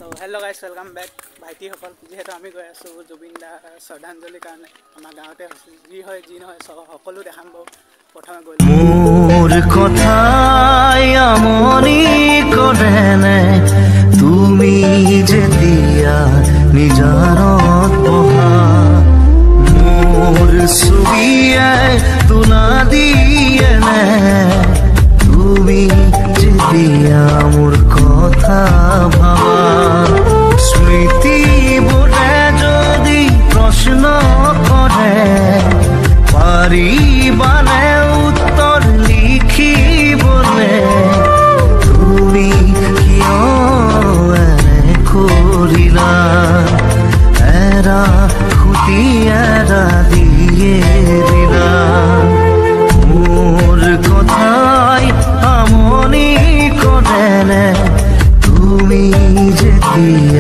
So hello guys, welcome back. ভাইটি সকল যেহেতু আমি গৈ আছো জুবিন দা শ্ৰদ্ধাঞ্জলিৰ কাৰণে আমাৰ গাঁৱতে যি হয় যি নহয় সকলো দেখাম বাৰু প্ৰথমে গৈ মোৰ কথাই আমনি কৰেনে তুমি যেতিয়া নিজানত বহা মোৰ ছবিয়ে তুলা দিয়েনে তুমি যেতিয়া মোৰ কথা ভাবা স্মৃতি বোৰে যদি প্ৰশ্ন কৰে পাৰিবানে উত্তৰ লিখিবলে তুমি কিয় এনে কৰিলা এৰা খুটি এৰা দিয়ে দিলা মোৰ কথাই আমনি কৰেনে তুমি যেতিয়া